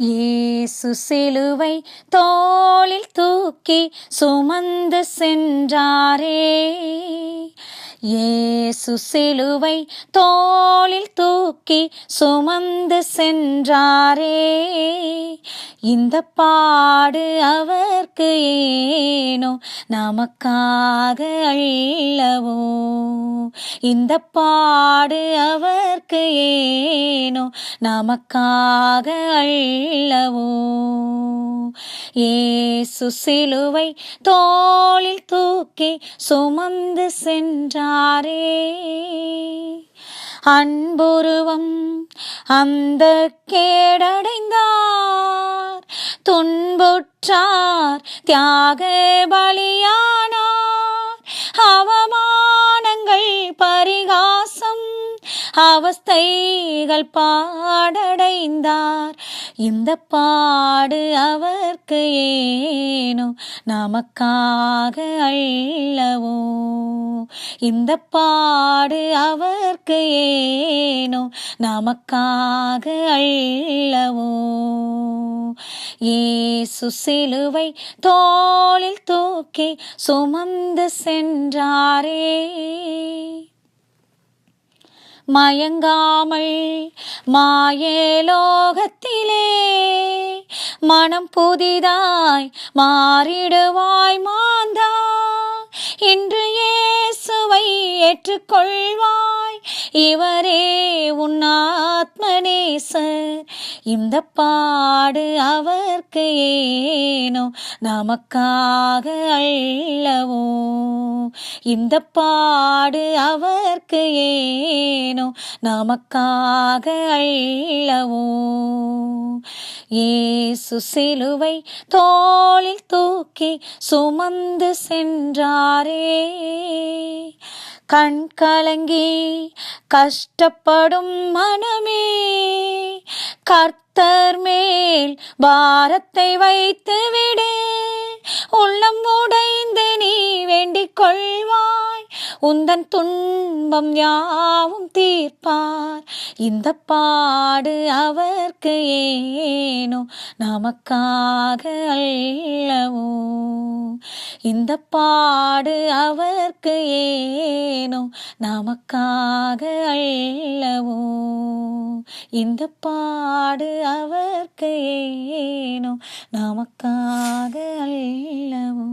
இயேசு சிலுவை தோளில் தூக்கி சுமந்து சென்றாரே. இயேசு சிலுவை தோளில் தூக்கி சுமந்து சென்றாரே. இந்த பாடு அவர்க்கு ஏனோ நமக்காக அல்லவோ. இந்த பாடு அவர்க்கு ஏனோ நமக்காக அல்லவோ. இயேசு சிலுவை தோளில் தூக்கி சுமந்து சென்றாரே. அன்புருவம் அந்த கேடடைந்தார், துன்புற்றார், தியாக பலியானார். அவமானங்கள் பரிகாசம் அவஸ்தைகள் பாடடைந்தார். இந்த பாடு அவர்க்கு ஏனோ நமக்காக அல்லவோ. இந்த பாடு அவர்க்கு ஏனோ நமக்காக அல்லவோ. இயேசு சிலுவை தோளில் தூக்கி சுமந்து சென்றாரே. மயங்காமல் மாயலோகத்திலே மனம் புதிதாய் மாறிடுவாய் மாந்தா. இன்று இயேசுவை ஏற்றுக்கொள்வாய், இவரே உன் ஆத்மநேசர். இந்த பாடு அவர்க்கு ஏனோ நமக்காக அல்லவோ. இந்த பாடு அவர்க்கு ஏனோ நமக்காக அல்லவோ. இயேசு சிலுவை தோளில் தூக்கி சுமந்து சென்றாரே. கண் கலங்கி கஷ்டப்படும் மனமே, கர்த்தர் மேல் பாரத்தை வைத்து விடு. உள்ளம் உடைந்து நீ வேண்டிக் கொள்வாய், உந்தன் துன்பம் யாவும் தீர்ப்பார். இந்த பாடு அவர்க்கு ஏனோ நமக்காக அல்லவோ. இந்த பாடு அவர்க்கு ஏனோ நமக்காக அல்லவோ. இந்த பாடு அவர்க்கு ஏனோ நமக்காக அல்லவோ.